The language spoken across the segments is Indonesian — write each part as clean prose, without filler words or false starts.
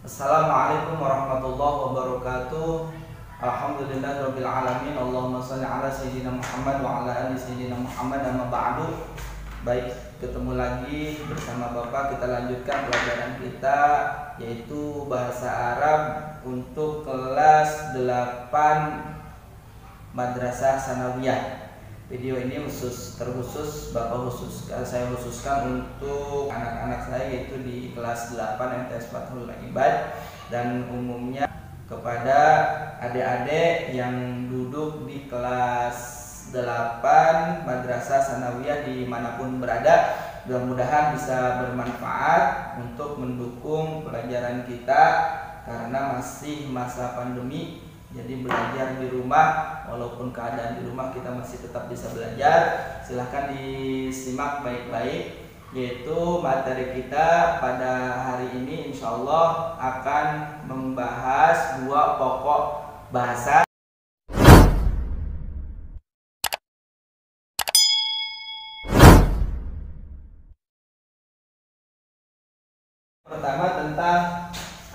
Assalamualaikum warahmatullahi wabarakatuh. Alhamdulillahirabbil alamin. Allahumma shalli ala sayyidina Muhammad wa ala ali sayyidina Muhammad. Amma ba'du. Baik, ketemu lagi bersama Bapak. Kita lanjutkan pelajaran kita, yaitu bahasa Arab untuk kelas 8 Madrasah Sanawiyah. Video ini terkhusus saya khususkan untuk anak-anak saya, yaitu di kelas 8 MTS Fathul Ibad, dan umumnya kepada adik-adik yang duduk di kelas 8 Madrasah Sanawiyah dimanapun berada. Mudah-mudahan bisa bermanfaat untuk mendukung pelajaran kita, karena masih masa pandemi. Jadi belajar di rumah, walaupun keadaan di rumah kita masih tetap bisa belajar. Silahkan disimak baik-baik, yaitu materi kita pada hari ini insya Allah akan membahas 2 pokok bahasa. Pertama tentang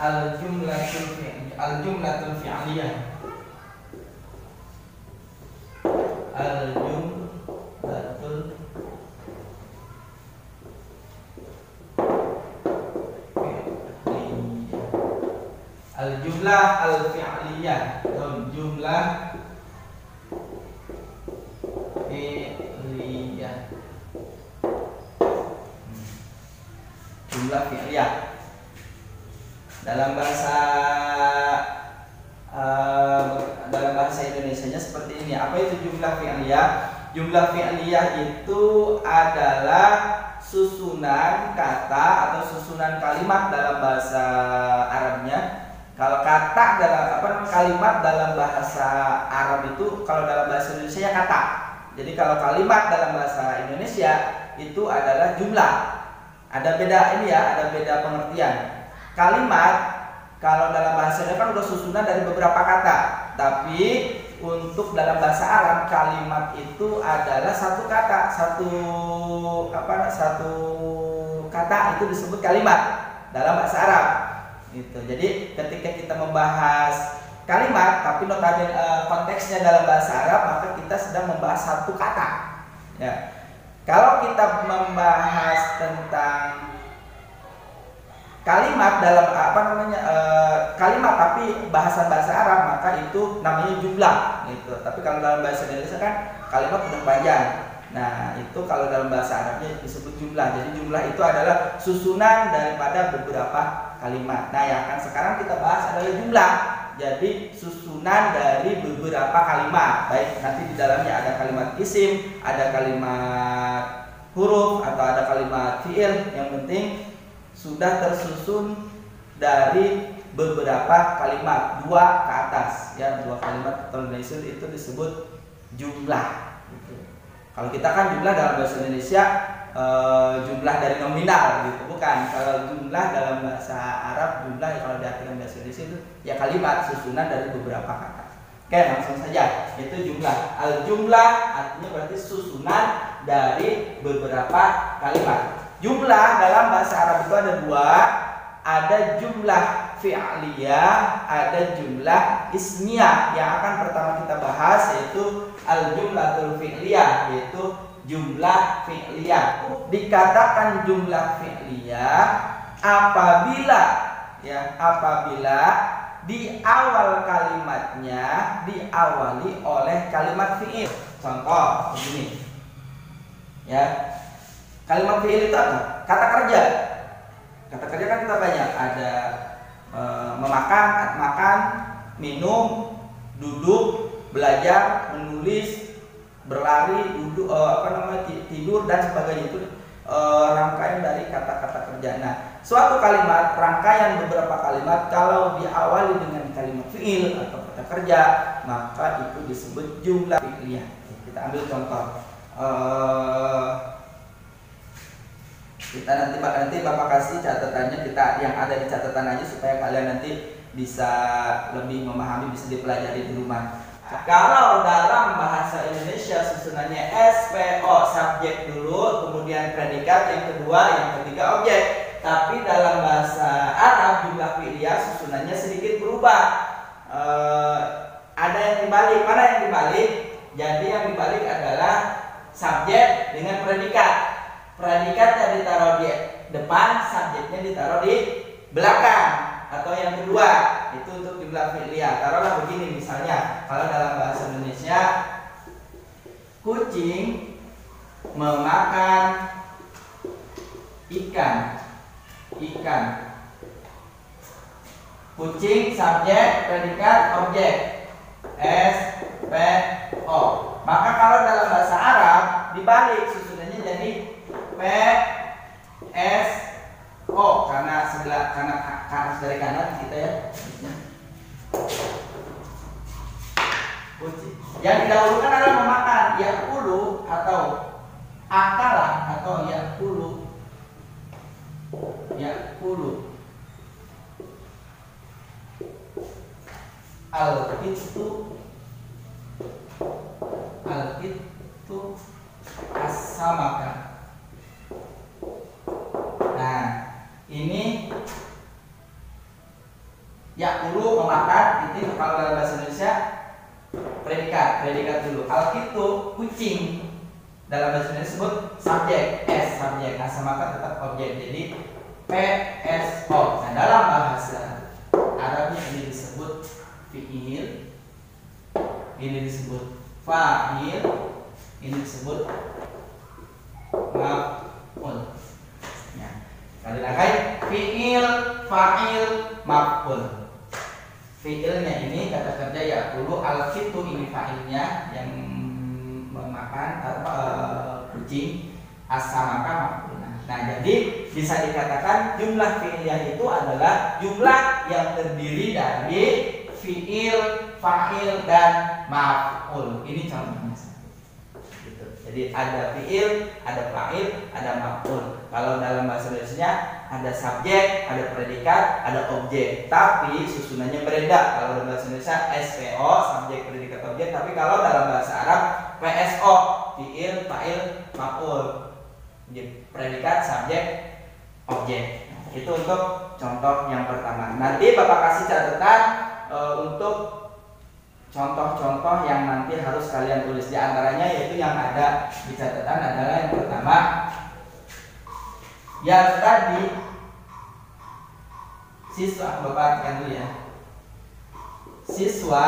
al-jumlatul fi'liyah. Al-jumlatul fi'liyah al-jumlah al-fi'liyah atau jumlah fi'liyah. Jumlah fi'liyah dalam bahasa Indonesianya seperti ini. Apa itu jumlah fi'liyah? Jumlah fi'liyah itu adalah susunan kata atau susunan kalimat dalam bahasa Arabnya. Kalau kata dalam kalimat dalam bahasa Arab itu, kalau dalam bahasa Indonesia ya kata. Jadi kalau kalimat dalam bahasa Indonesia itu adalah jumlah. Ada beda pengertian. Kalimat kalau dalam bahasa Arab kan udah susunan dari beberapa kata, tapi untuk dalam bahasa Arab kalimat itu adalah satu kata, satu kata itu disebut kalimat dalam bahasa Arab. Gitu. Jadi ketika kita membahas kalimat, tapi notabene konteksnya dalam bahasa Arab, maka kita sedang membahas satu kata. Ya. Kalau kita membahas tentang kalimat dalam kalimat tapi bahasa Arab, maka itu namanya jumlah gitu. Tapi kalau dalam bahasa Indonesia kan kalimat udah panjang. Nah, itu kalau dalam bahasa Arabnya disebut jumlah. Jadi jumlah itu adalah susunan daripada beberapa kalimat. Nah, yang akan sekarang kita bahas adalah jumlah. Jadi susunan dari beberapa kalimat. Baik, nanti di dalamnya ada kalimat isim, ada kalimat huruf, atau ada kalimat fi'il. Yang penting sudah tersusun dari beberapa kalimat, 2 ke atas, ya, 2 kalimat atau itu disebut jumlah. Gitu. Kalau kita kan jumlah dalam bahasa Indonesia jumlah dari nominal, gitu, bukan. Kalau jumlah dalam bahasa Arab, jumlah kalau diartikan bahasa Indonesia itu ya kalimat susunan dari beberapa kata. Oke, langsung saja. Itu jumlah. Al-jumlah artinya berarti susunan dari beberapa kalimat. Jumlah dalam bahasa Arab itu ada 2, ada jumlah fi'liyah, ada jumlah ismiyah. Yang akan pertama kita bahas yaitu al-jumlatul fi'liyah, yaitu jumlah fi'liyah. Dikatakan jumlah fi'liyah apabila di awal kalimatnya diawali oleh kalimat fi'il. Contoh begini. Ya. Kalimat fi'il itu apa? Kata kerja. Kata kerja kan kita banyak, ada makan, minum, duduk, belajar, menulis, berlari, duduk, tidur dan sebagainya. Itu rangkaian dari kata-kata kerja. Nah, suatu kalimat, rangkaian beberapa kalimat kalau diawali dengan kalimat fi'il atau kata kerja, maka itu disebut jumlah fi'liyah. Kita ambil contoh. Kita nanti Bapak kasih catatannya, kita yang ada di catatan aja supaya kalian nanti bisa lebih memahami, bisa dipelajari di rumah. Kalau dalam bahasa Indonesia susunannya SPO, subjek dulu, kemudian predikat, yang kedua, yang ketiga objek. Tapi dalam bahasa Arab jumlah fi'liyah Jadi yang dibalik adalah subjek dengan predikat. Predikatnya ditaruh di depan, subjeknya ditaruh di belakang. Atau yang kedua, itu untuk jumlah fi'liyah. Taruhlah begini misalnya, kalau dalam bahasa Indonesia, kucing memakan ikan. Kucing subjek, predikat, objek. S, P, O. Maka kalau dalam bahasa Arab dibalik susunannya jadi P, S, O karena dari kanan kita ya. Kucing. Yang didahulukan adalah memakan, yakulu atau akala atau yakulu. Al-itu as-samaka. Nah, ini yakulu memakan, itu kalau dalam bahasa Indonesia predikat dulu. Al-itu kucing, dalam bahasa Indonesia disebut subjek, S subjek, as-samaka tetap objek. Jadi PSO. Nah, dalam bahasa Arabnya ini disebut fi'il, ini disebut fa'il, ini disebut maf'ul. Ya. Sekali lagi, fi'il, fa'il, maf'ul. Fi'ilnya ini kata kerja yakulu, al-fitu ini fa'ilnya yang memakan kucing, as-samaka maf'ul. Nah, jadi bisa dikatakan jumlah fi'iliyah itu adalah jumlah yang terdiri dari fi'il, fa'il, dan maf'ul. Ini contohnya. Gitu. Jadi ada fi'il, ada fa'il, ada maf'ul. Kalau dalam bahasa Indonesia ada subjek, ada predikat, ada objek. Tapi susunannya berbeda. Kalau dalam bahasa Indonesia SPO, subjek, predikat, objek. Tapi kalau dalam bahasa Arab PSO, fi'il, fa'il, maf'ul. Predikat, subjek, objek. Itu untuk contoh yang pertama. Nanti Bapak kasih catatan untuk contoh-contoh yang nanti harus kalian tulis. Di antaranya yaitu yang ada di catatan adalah yang pertama, yang tadi siswa, Bapak artikan dulu ya. Siswa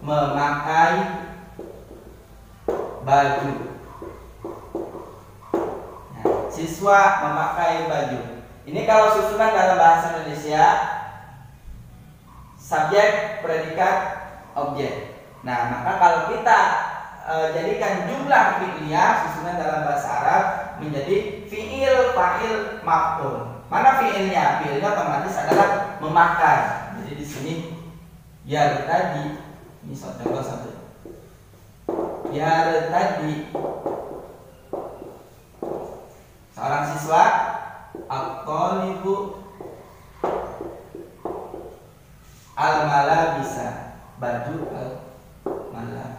memakai baju. Siswa memakai baju. Ini kalau susunan dalam bahasa Indonesia subjek, predikat, objek. Nah, maka kalau kita jadikan jumlah fi'liyah susunan dalam bahasa Arab menjadi fi'il, fa'il, maf'ul. Mana fi'ilnya? Fi'ilnya otomatis adalah memakai. Jadi di sini yar tadi, ini contoh satu. Yar tadi, seorang siswa, at-thalibu al-malabisa, baju al-malabisa.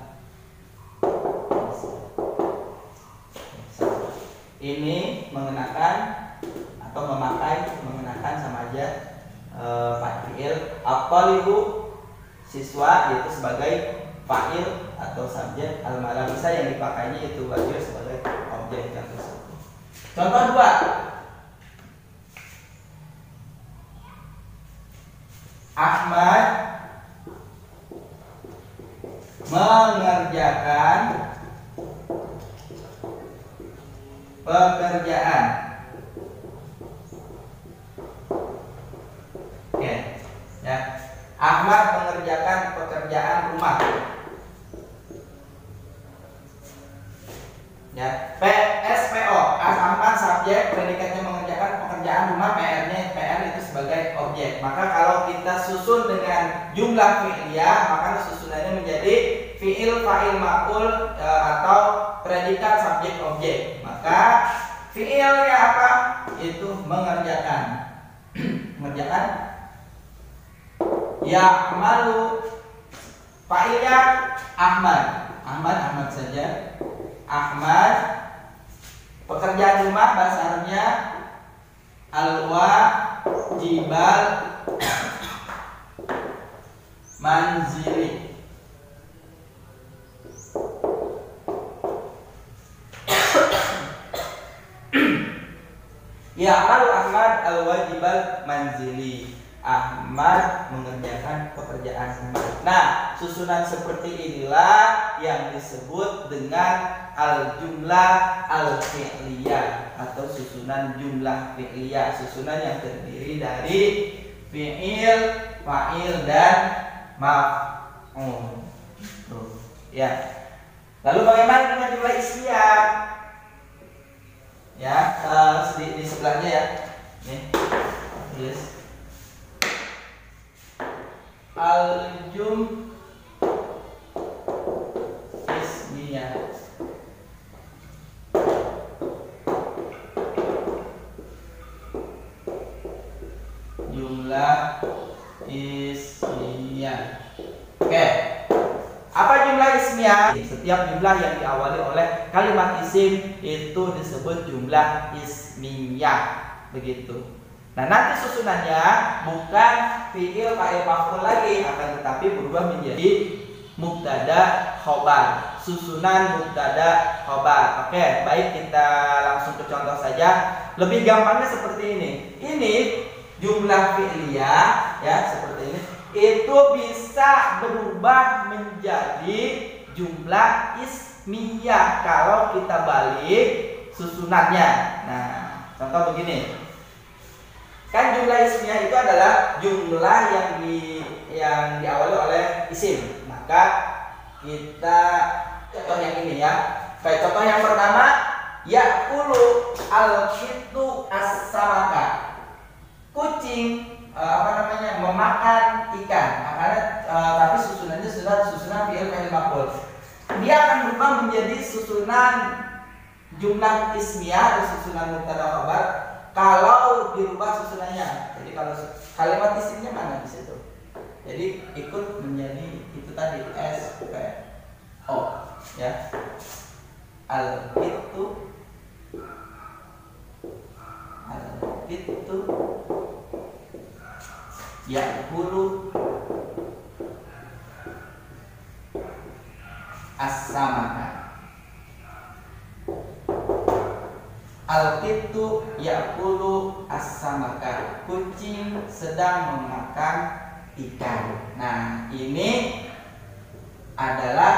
Ini mengenakan atau memakai, mengenakan sama aja fa'il. At-thalibu siswa yaitu sebagai fa'il atau subjek, al-malabisa yang dipakainya itu baju sebagai objek yang tersebut. Contoh 2. Ahmad mengerjakan pekerjaan. Oke, ya. Ahmad mengerjakan pekerjaan rumah. Ya, PSPO, Ahmad subjek, predikatnya mengerjakan pekerjaan rumah, PR itu sebagai objek. Maka kalau kita susun dengan jumlah fi'liyah, maka susunannya menjadi fi'il, fa'il, maf'ul atau predikat, subjek, objek. Maka fi'ilnya apa? Itu mengerjakan. Mengerjakan. Ya'malu, fa'ilnya Ahmad. Ahmad saja. Ahmad, pekerjaan rumah bahasa Arabnya al-wajibal manzili. wajibal manzili. Ahmad mengerjakan pekerjaan rumah. Nah, susunan seperti inilah yang disebut dengan al-jumlah al-fi'liyah atau susunan jumlah fi'liyah. Susunan yang terdiri dari fi'il, fa'il, dan maf'ul. Ya. Lalu bagaimana dengan jumlah ismiyah? Ya, di sebelahnya ya. Nih. Tulis. Al-jum ismiyah. Jumlah ismiyah. Oke. Apa jumlah ismiyah? Setiap jumlah yang diawali oleh kalimat isim itu disebut jumlah ismiyah. Begitu. Nah, nanti susunannya bukan fi'il, fa'il, maf'ul lagi, akan tetapi berubah menjadi mubtada khobar. Susunan mubtada khobar. Oke, baik, kita langsung ke contoh saja. Lebih gampangnya seperti ini. Ini jumlah fi'liyah ya, seperti ini. Itu bisa berubah menjadi jumlah ismiyah kalau kita balik susunannya. Nah, contoh begini. Kan jumlah ismiyah itu adalah jumlah yang diawali oleh isim. Maka kita contoh yang ini ya. Kayak contoh yang pertama, ya'kulu al-kitu as-samaka. Kucing memakan ikan. Tapi susunannya susunan fi'il, fa'il, maf'ul. Dia akan berubah menjadi susunan jumlah ismiyah atau susunan mubtada khabar kalau dirubah susunannya. Jadi kalau kalimat isimnya mana di situ? Jadi ikut menjadi itu tadi S P O ya. Al-itu ya'kulu as-samaka. Al-kitu ya'kulu as-samaka. Kucing sedang memakan ikan. Nah, ini adalah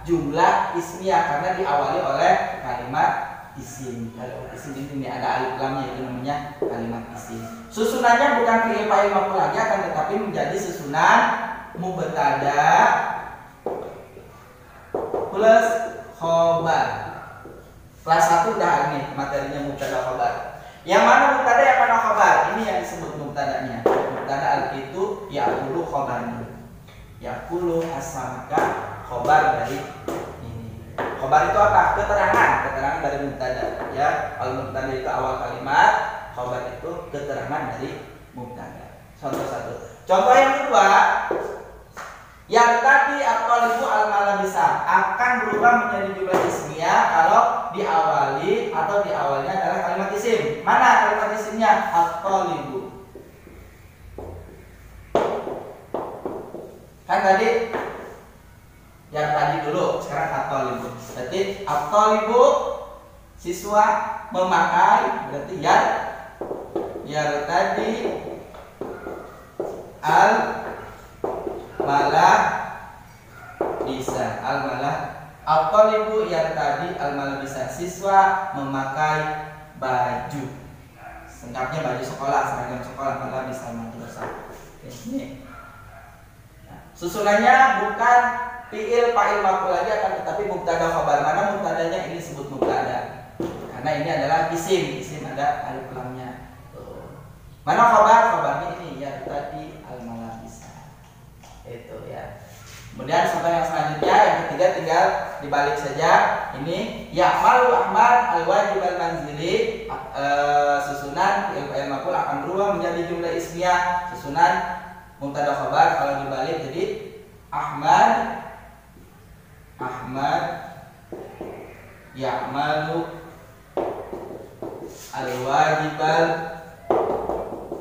jumlah ismiyah karena diawali oleh kalimat isim. Kalau isim ini ada alif lamnya, itu namanya kalimat isim. Susunannya bukan fi'il, fa'il, maf'ul lagi, akan tetapi menjadi susunan mubtada plus khobar. Kelas 1 udah ini materinya mubtada khobar. Yang mana mubtada, yang mana khobar? Ini yang disebut mubtadanya. Mubtada al-kitu ya'kulu khobarnya. Ya'kulu as-samaka, khobar dari ini. Khobar itu apa? Keterangan dari mubtada ya. Kalau mubtada itu awal kalimat, khobar itu keterangan dari mubtada. Contoh 1. Contoh yang kedua, yang tadi at-talibu al-malabisa akan berubah menjadi jumlah ismiyah kalau diawali atau diawalnya adalah kalimat isim. Mana kalimat isimnya? At-talibu. Kan tadi yang tadi dulu, sekarang at-talibu. Berarti at-talibu siswa memakai, berarti ya tadi al-malah bisa at-talibu yang tadi al-malah bisa siswa memakai baju. Singkatnya baju sekolah, seragam sekolah, malah bisa madrasah. Ini. Nah, susunannya bukan fi'il, fa'il, maf'ul lagi, akan tetapi mubtada khabar. Mana mubtadanya? Ini disebut mubtada. Karena ini adalah isim ada alif lamnya. Mana khabarnya ini ya tadi al-malah bisa. Itu ya. Kemudian sampai yang selanjutnya, yang ketiga tinggal dibalik saja. Ini ya'malu Ahmad al-wajib al-manzili. Susunan fi'il, fa'il, maf'ul akan berubah menjadi jumlah ismiyah. Susunan mubtada khabar kalau dibalik jadi Ahmad ya'malu al-wajib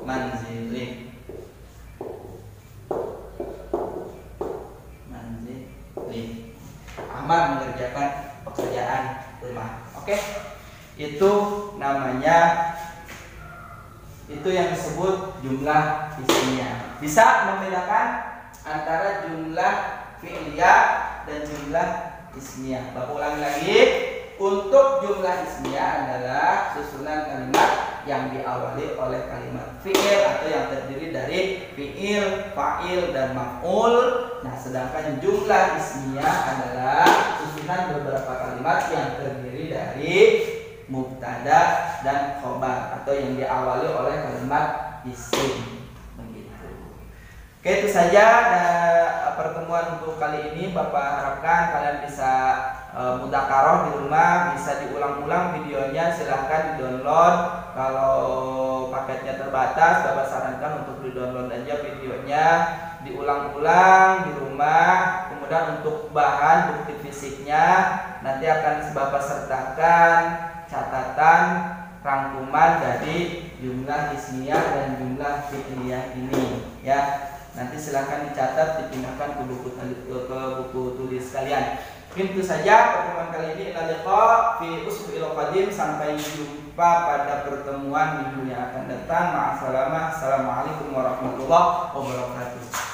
al-manzili. Ahmad mengerjakan pekerjaan rumah. Oke, itu namanya Itu yang disebut jumlah ismiyah. Bisa membedakan antara jumlah fi'liyah dan jumlah ismiyah. Bapak ulangi lagi. Untuk jumlah ismiyah adalah susunan kalimat yang diawali oleh kalimat fi'il atau yang terdiri dari fi'il, fa'il, dan maf'ul. Nah, sedangkan jumlah ismiyah adalah susunan beberapa kalimat yang terdiri dari mubtada dan khobar atau yang diawali oleh kalimat isim. Begitu. Oke, itu saja pertemuan untuk kali ini. Bapak harapkan kalian bisa mudzakarah di rumah, bisa diulang-ulang videonya, silahkan di-download. Kalau paketnya terbatas, Bapak sarankan untuk di-download aja videonya, diulang-ulang di rumah. Kemudian untuk bahan bukti fisiknya nanti akan Bapak sertakan catatan rangkuman dari jumlah ismiyah dan jumlah fi'liyah ini ya. Nanti silahkan dicatat, dipindahkan ke buku tulis kalian. Itu saja pertemuan kali ini. Ila liqa fi usbu'il qadim. Sampai jumpa pada pertemuan minggu yang akan datang. Ma'assalamah. Assalamualaikum warahmatullahi wabarakatuh.